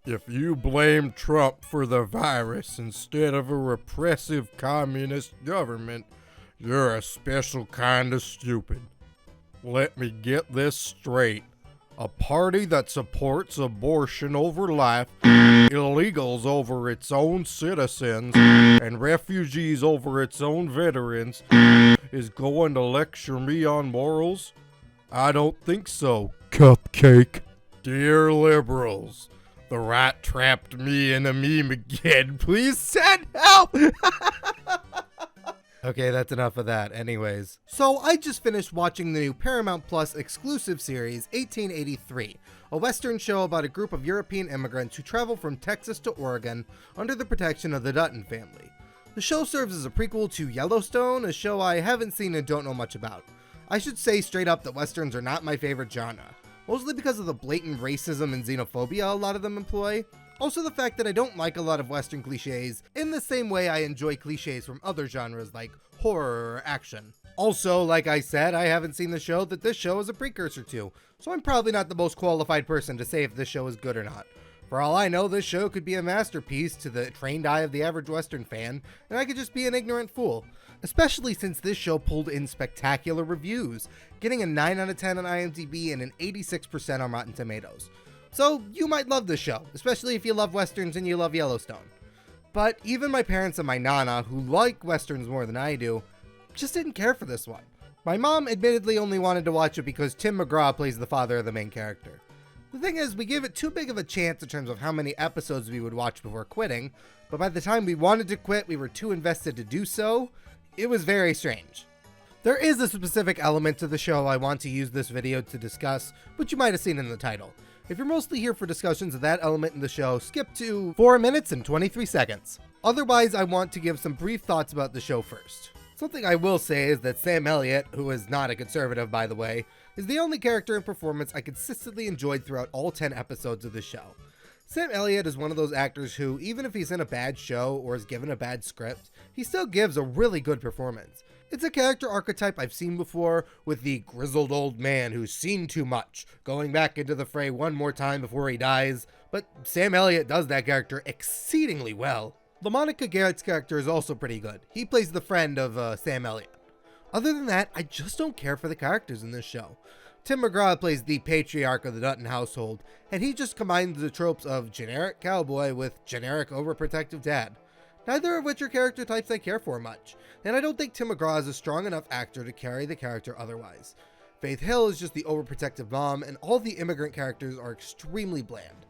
If you blame Trump for the virus instead of a repressive communist government, you're a special kind of stupid. Let me get this straight. A party that supports abortion over life, illegals over its own citizens, and refugees over its own veterans is going to lecture me on morals? I don't think so, cupcake. Dear liberals, the right trapped me in a meme again. Please send help! Okay, that's enough of that. Anyways. So I just finished watching the new Paramount Plus exclusive series, 1883, a Western show about a group of European immigrants who travel from Texas to Oregon under the protection of the Dutton family. The show serves as a prequel to Yellowstone, a show I haven't seen and don't know much about. I should say straight up that Westerns are not my favorite genre, mostly because of the blatant racism and xenophobia a lot of them employ. Also the fact that I don't like a lot of Western cliches in the same way I enjoy cliches from other genres like horror or action. Also, like I said, I haven't seen the show that this show is a precursor to, so I'm probably not the most qualified person to say if this show is good or not. For all I know, this show could be a masterpiece to the trained eye of the average Western fan, and I could just be an ignorant fool. Especially since this show pulled in spectacular reviews, getting a 9 out of 10 on IMDb and an 86% on Rotten Tomatoes. So you might love this show, especially if you love Westerns and you love Yellowstone. But even my parents and my nana, who like Westerns more than I do, just didn't care for this one. My mom admittedly only wanted to watch it because Tim McGraw plays the father of the main character. The thing is, we gave it too big of a chance in terms of how many episodes we would watch before quitting, but by the time we wanted to quit, we were too invested to do so. It was very strange. There is a specific element to the show I want to use this video to discuss, which you might have seen in the title. If you're mostly here for discussions of that element in the show, skip to 4 minutes and 23 seconds. Otherwise, I want to give some brief thoughts about the show first. Something I will say is that Sam Elliott, who is not a conservative by the way, is the only character and performance I consistently enjoyed throughout all 10 episodes of the show. Sam Elliott is one of those actors who, even if he's in a bad show or is given a bad script, he still gives a really good performance. It's a character archetype I've seen before, with the grizzled old man who's seen too much, going back into the fray one more time before he dies, but Sam Elliott does that character exceedingly well. LaMonica Garrett's character is also pretty good. He plays the friend of Sam Elliott. Other than that, I just don't care for the characters in this show. Tim McGraw plays the patriarch of the Dutton household, and he just combines the tropes of generic cowboy with generic overprotective dad. Neither of which are character types I care for much, and I don't think Tim McGraw is a strong enough actor to carry the character otherwise. Faith Hill is just the overprotective mom, and all the immigrant characters are extremely bland.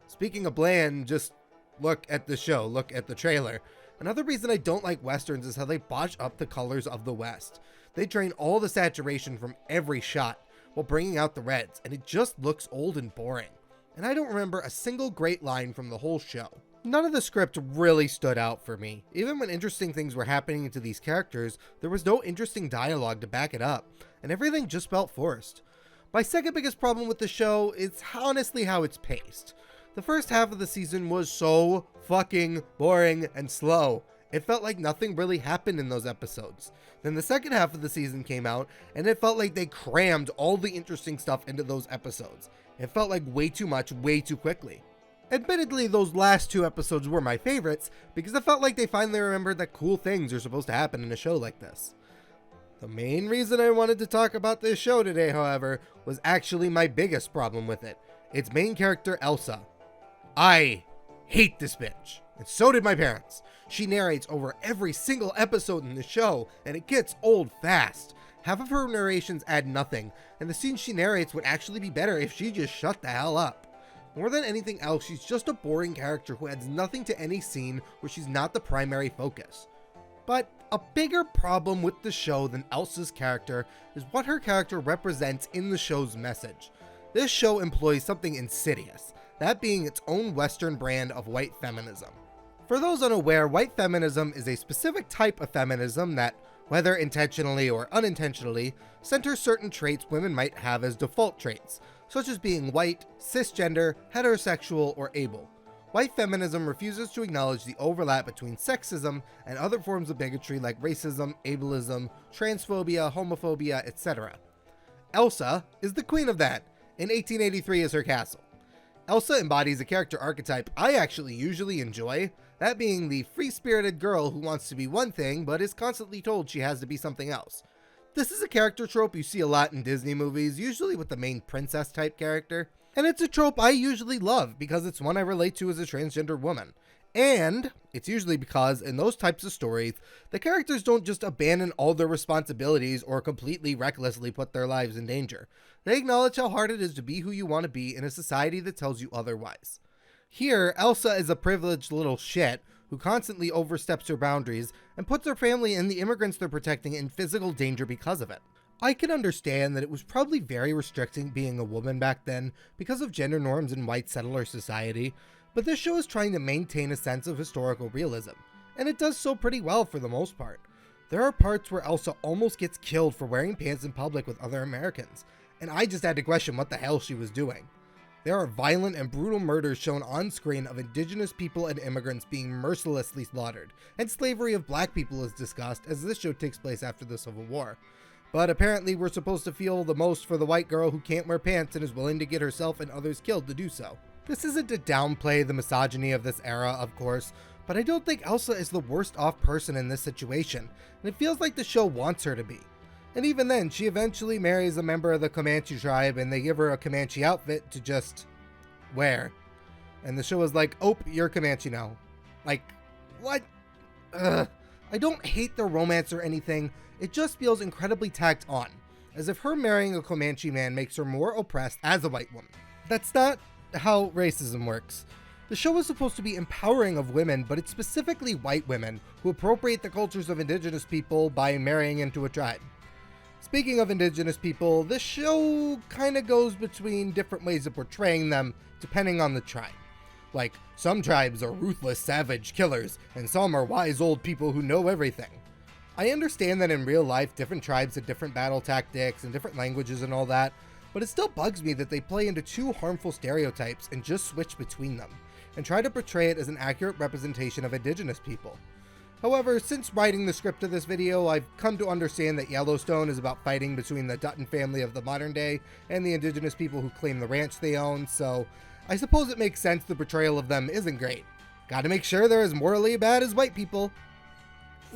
Speaking of bland, just look at the show, look at the trailer. Another reason I don't like Westerns is how they botch up the colors of the West. They drain all the saturation from every shot, while bringing out the reds, and it just looks old and boring. And I don't remember a single great line from the whole show. None of the script really stood out for me. Even when interesting things were happening to these characters, there was no interesting dialogue to back it up, and everything just felt forced. My second biggest problem with the show is honestly how it's paced. The first half of the season was so fucking boring and slow. It felt like nothing really happened in those episodes. Then the second half of the season came out, and it felt like they crammed all the interesting stuff into those episodes. It felt like way too much, way too quickly. Admittedly, those last 2 episodes were my favorites, because it felt like they finally remembered that cool things are supposed to happen in a show like this. The main reason I wanted to talk about this show today, however, was actually my biggest problem with it. Its main character, Elsa. I hate this bitch, and so did my parents. She narrates over every single episode in the show, and it gets old fast. Half of her narrations add nothing, and the scenes she narrates would actually be better if she just shut the hell up. More than anything else, she's just a boring character who adds nothing to any scene where she's not the primary focus. But a bigger problem with the show than Elsa's character is what her character represents in the show's message. This show employs something insidious, that being its own Western brand of white feminism. For those unaware, white feminism is a specific type of feminism that, whether intentionally or unintentionally, centers certain traits women might have as default traits, such as being white, cisgender, heterosexual, or able. White feminism refuses to acknowledge the overlap between sexism and other forms of bigotry like racism, ableism, transphobia, homophobia, etc. Elsa is the queen of that, and 1883 is her castle. Elsa embodies a character archetype I actually usually enjoy, that being the free-spirited girl who wants to be one thing but is constantly told she has to be something else. This is a character trope you see a lot in Disney movies, usually with the main princess type character, and it's a trope I usually love because it's one I relate to as a transgender woman. And it's usually because in those types of stories, the characters don't just abandon all their responsibilities or completely recklessly put their lives in danger. They acknowledge how hard it is to be who you want to be in a society that tells you otherwise. Here, Elsa is a privileged little shit who constantly oversteps her boundaries and puts her family and the immigrants they're protecting in physical danger because of it. I can understand that it was probably very restricting being a woman back then because of gender norms in white settler society, but this show is trying to maintain a sense of historical realism, and it does so pretty well for the most part. There are parts where Elsa almost gets killed for wearing pants in public with other Americans, and I just had to question what the hell she was doing. There are violent and brutal murders shown on screen of indigenous people and immigrants being mercilessly slaughtered, and slavery of black people is discussed as this show takes place after the Civil War. But apparently we're supposed to feel the most for the white girl who can't wear pants and is willing to get herself and others killed to do so. This isn't to downplay the misogyny of this era, of course, but I don't think Elsa is the worst off person in this situation, and it feels like the show wants her to be. And even then, she eventually marries a member of the Comanche tribe and they give her a Comanche outfit to just wear. And the show is like, oh, you're Comanche now. Like, what? Ugh. I don't hate their romance or anything, it just feels incredibly tacked on, as if her marrying a Comanche man makes her more oppressed as a white woman. That's not how racism works. The show is supposed to be empowering of women, but it's specifically white women who appropriate the cultures of indigenous people by marrying into a tribe. Speaking of indigenous people, this show kind of goes between different ways of portraying them depending on the tribe. Like, some tribes are ruthless, savage killers, and some are wise old people who know everything. I understand that in real life, different tribes have different battle tactics and different languages and all that, but it still bugs me that they play into two harmful stereotypes and just switch between them, and try to portray it as an accurate representation of indigenous people. However, since writing the script of this video, I've come to understand that Yellowstone is about fighting between the Dutton family of the modern day and the indigenous people who claim the ranch they own, so I suppose it makes sense the portrayal of them isn't great. Gotta make sure they're as morally bad as white people.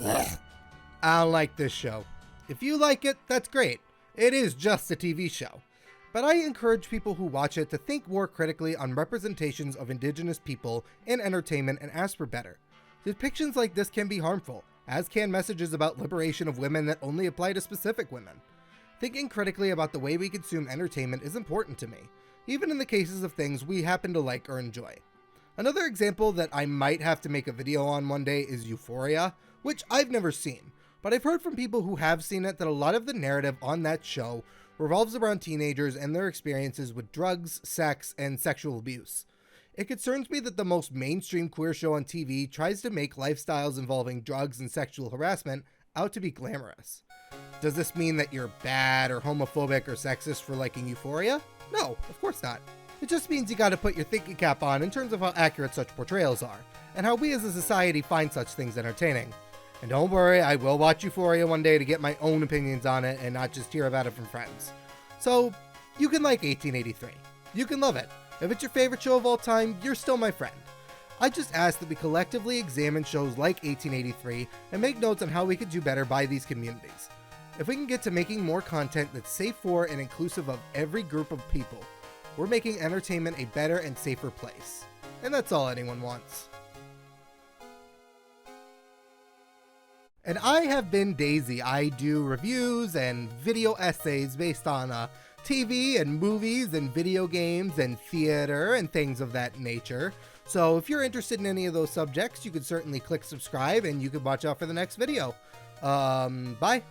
Ugh. I don't like this show. If you like it, that's great. It is just a TV show. But I encourage people who watch it to think more critically on representations of indigenous people in entertainment and ask for better. Depictions like this can be harmful, as can messages about liberation of women that only apply to specific women. Thinking critically about the way we consume entertainment is important to me, even in the cases of things we happen to like or enjoy. Another example that I might have to make a video on one day is Euphoria, which I've never seen, but I've heard from people who have seen it that a lot of the narrative on that show revolves around teenagers and their experiences with drugs, sex, and sexual abuse. It concerns me that the most mainstream queer show on TV tries to make lifestyles involving drugs and sexual harassment out to be glamorous. Does this mean that you're bad or homophobic or sexist for liking Euphoria? No, of course not. It just means you gotta put your thinking cap on in terms of how accurate such portrayals are, and how we as a society find such things entertaining. And don't worry, I will watch Euphoria one day to get my own opinions on it and not just hear about it from friends. So, you can like 1883. You can love it. If it's your favorite show of all time, you're still my friend. I just ask that we collectively examine shows like 1883 and make notes on how we could do better by these communities. If we can get to making more content that's safe for and inclusive of every group of people, we're making entertainment a better and safer place. And that's all anyone wants. And I have been Daisy. I do reviews and video essays based on TV and movies and video games and theater and things of that nature. So if you're interested in any of those subjects, you could certainly click subscribe and you could watch out for the next video. Bye.